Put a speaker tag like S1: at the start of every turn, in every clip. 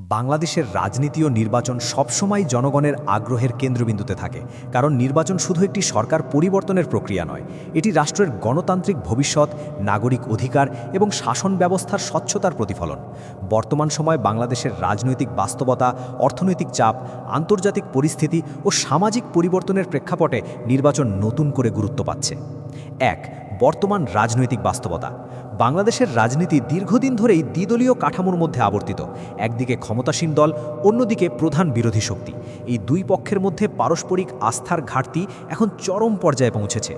S1: বাংলাদেশের রাজনীতি ও নির্বাচন সবসময় জনগণের আগ্রহের কেন্দ্রবিন্দুতে থাকে, কারণ নির্বাচন শুধু একটি সরকার পরিবর্তনের প্রক্রিয়া নয়, এটি রাষ্ট্রের গণতান্ত্রিক ভবিষ্যৎ, নাগরিক অধিকার এবং শাসন ব্যবস্থার স্বচ্ছতার প্রতিফলন। বর্তমান সময়ে বাংলাদেশের রাজনৈতিক বাস্তবতা, অর্থনৈতিক চাপ, আন্তর্জাতিক পরিস্থিতি ও সামাজিক পরিবর্তনের প্রেক্ষাপটে নির্বাচন নতুন করে গুরুত্ব পাচ্ছে। বর্তমান রাজনৈতিক বাস্তবতা। বাংলাদেশের রাজনীতি দীর্ঘদিন ধরেই দ্বিদলীয় কাঠামোর মধ্যে আবর্তিত। একদিকে ক্ষমতাসীন দল, অন্যদিকে প্রধান বিরোধী শক্তি। এই দুই পক্ষের মধ্যে পারস্পরিক আস্থার ঘাটতি এখন চরম পর্যায়ে পৌঁছেছে।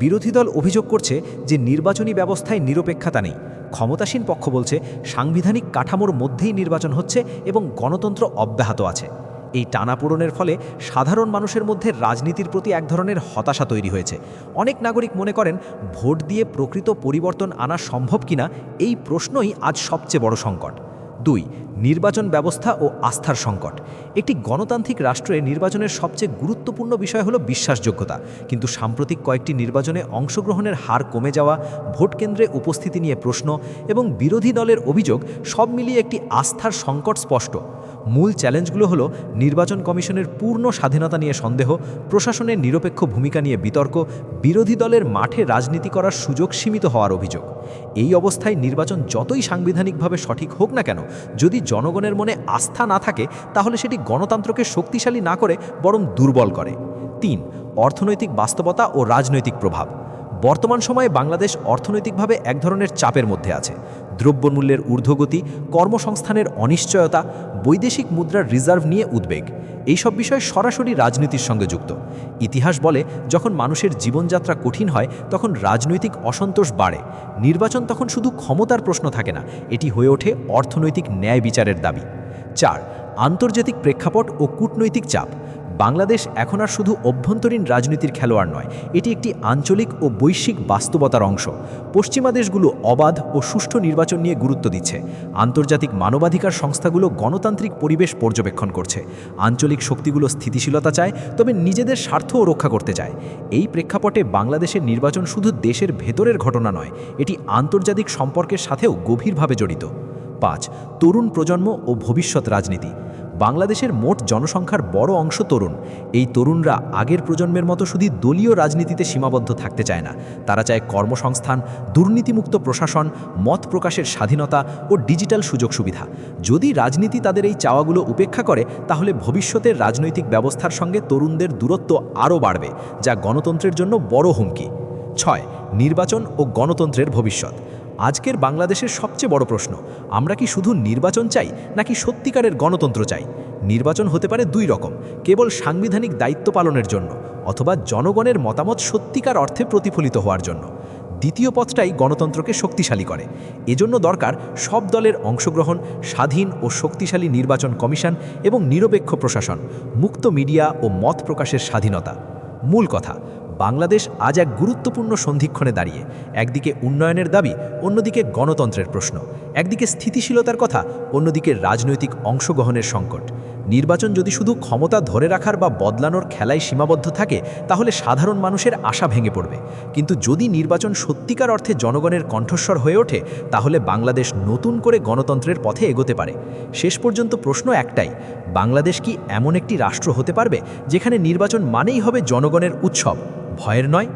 S1: বিরোধী দল অভিযোগ করছে যে নির্বাচনী ব্যবস্থায় নিরপেক্ষতা নেই। ক্ষমতাসীন পক্ষ বলছে সাংবিধানিক কাঠামোর মধ্যেই নির্বাচন হচ্ছে এবং গণতন্ত্র অব্যাহত আছে। এই টানাপোড়েনের ফলে সাধারণ মানুষের মধ্যে রাজনীতির প্রতি এক ধরনের হতাশা তৈরি হয়েছে। অনেক নাগরিক মনে করেন, ভোট দিয়ে প্রকৃত পরিবর্তন আনা সম্ভব কিনা, এই প্রশ্নই আজ সবচেয়ে বড় সংকট। নির্বাচন ব্যবস্থা ও আস্থার সংকট। একটি গণতান্ত্রিক রাষ্ট্রে নির্বাচনের সবচেয়ে গুরুত্বপূর্ণ বিষয় হলো বিশ্বাসযোগ্যতা, কিন্তু সাম্প্রতিক কয়েকটি নির্বাচনে অংশগ্রহণের হার কমে যাওয়া, ভোট কেন্দ্রে উপস্থিতি নিয়ে প্রশ্ন এবং বিরোধী দলের অভিযোগ সব মিলিয়ে একটি আস্থার সংকট স্পষ্ট। মূল চ্যালেঞ্জগুলো হলো নির্বাচন কমিশনের পূর্ণ স্বাধীনতা নিয়ে সন্দেহ, প্রশাসনের নিরপেক্ষ ভূমিকা নিয়ে বিতর্ক, বিরোধী দলের মাঠে রাজনীতি করার সুযোগ সীমিত হওয়ার অভিযোগ। এই অবস্থায় নির্বাচন যতই সাংবিধানিকভাবে সঠিক হোক না কেন, যদি জনগণের মনে আস্থা না থাকে, তাহলে সেটি গণতন্ত্রকে শক্তিশালী না করে বরং দুর্বল করে। অর্থনৈতিক বাস্তবতা ও রাজনৈতিক প্রভাব। বর্তমান সময়ে বাংলাদেশ অর্থনৈতিকভাবে এক ধরনের চাপের মধ্যে আছে। দ্রব্যমূল্যের ঊর্ধ্বগতি, কর্মসংস্থানের অনিশ্চয়তা, বৈদেশিক মুদ্রার রিজার্ভ নিয়ে উদ্বেগ, এইসব বিষয় সরাসরি রাজনীতির সঙ্গে যুক্ত। ইতিহাস বলে, যখন মানুষের জীবনযাত্রা কঠিন হয় তখন রাজনৈতিক অসন্তোষ বাড়ে। নির্বাচন তখন শুধু ক্ষমতার প্রশ্ন থাকে না, এটি হয়ে ওঠে অর্থনৈতিক ন্যায় বিচারের দাবি। আন্তর্জাতিক প্রেক্ষাপট ও কূটনৈতিক চাপ। বাংলাদেশ এখন আর শুধু অভ্যন্তরীণ রাজনীতির খেলোয়াড় নয়, এটি একটি আঞ্চলিক ও বৈশ্বিক বাস্তবতার অংশ। পশ্চিমা দেশগুলো অবাধ ও সুষ্ঠু নির্বাচন নিয়ে গুরুত্ব দিচ্ছে। আন্তর্জাতিক মানবাধিকার সংস্থাগুলো গণতান্ত্রিক পরিবেশ পর্যবেক্ষণ করছে। আঞ্চলিক শক্তিগুলো স্থিতিশীলতা চায়, তবে নিজেদের স্বার্থও রক্ষা করতে চায়। এই প্রেক্ষাপটে বাংলাদেশের নির্বাচন শুধু দেশের ভেতরের ঘটনা নয়, এটি আন্তর্জাতিক সম্পর্কের সাথেও গভীরভাবে জড়িত। তরুণ প্রজন্ম ও ভবিষ্যৎ রাজনীতি। বাংলাদেশের মোট জনসংখ্যার বড় অংশ তরুণ। এই তরুণরা আগের প্রজন্মের মতো শুধু দলীয় রাজনীতিতে সীমাবদ্ধ থাকতে চায় না, তারা চায় কর্মসংস্থান, দুর্নীতিমুক্ত প্রশাসন, মত প্রকাশের স্বাধীনতা ও ডিজিটাল সুযোগ সুবিধা। যদি রাজনীতি তাদের এই চাওয়াগুলো উপেক্ষা করে, তাহলে ভবিষ্যতের রাজনৈতিক ব্যবস্থার সঙ্গে তরুণদের দূরত্ব আরও বাড়বে, যা গণতন্ত্রের জন্য বড় হুমকি। নির্বাচন ও গণতন্ত্রের ভবিষ্যৎ। আজকের বাংলাদেশের সবচেয়ে বড় প্রশ্ন, আমরা কি শুধু নির্বাচন চাই নাকি সত্যিকারের গণতন্ত্র চাই? নির্বাচন হতে পারে দুই রকম, কেবল সাংবিধানিক দায়িত্ব পালনের জন্য, অথবা জনগণের মতামত সত্যিকার অর্থে প্রতিফলিত হওয়ার জন্য। দ্বিতীয় পথটাই গণতন্ত্রকে শক্তিশালী করে। এজন্য দরকার সব দলের অংশগ্রহণ, স্বাধীন ও শক্তিশালী নির্বাচন কমিশন এবং নিরপেক্ষ প্রশাসন, মুক্ত মিডিয়া ও মত প্রকাশের স্বাধীনতা। মূল কথা, বাংলাদেশ আজ এক গুরুত্বপূর্ণ সন্ধিক্ষণে দাঁড়িয়ে। একদিকে উন্নয়নের দাবি, অন্যদিকে গণতন্ত্রের প্রশ্ন। একদিকে স্থিতিশীলতার কথা, অন্যদিকে রাজনৈতিক অংশগ্রহণের সংকট। নির্বাচন যদি শুধু ক্ষমতা ধরে রাখার বা বদলানোর খেলায় সীমাবদ্ধ থাকে, তাহলে সাধারণ মানুষের আশা ভেঙে পড়বে। কিন্তু যদি নির্বাচন সত্যিকার অর্থে জনগণের কণ্ঠস্বর হয়ে ওঠে, তাহলে বাংলাদেশ নতুন করে গণতন্ত্রের পথে এগোতে পারে। শেষ পর্যন্ত প্রশ্ন একটাই, বাংলাদেশ কি এমন একটি রাষ্ট্র হতে পারবে যেখানে নির্বাচন মানেই হবে জনগণের উৎসব, ভয়ের নয়?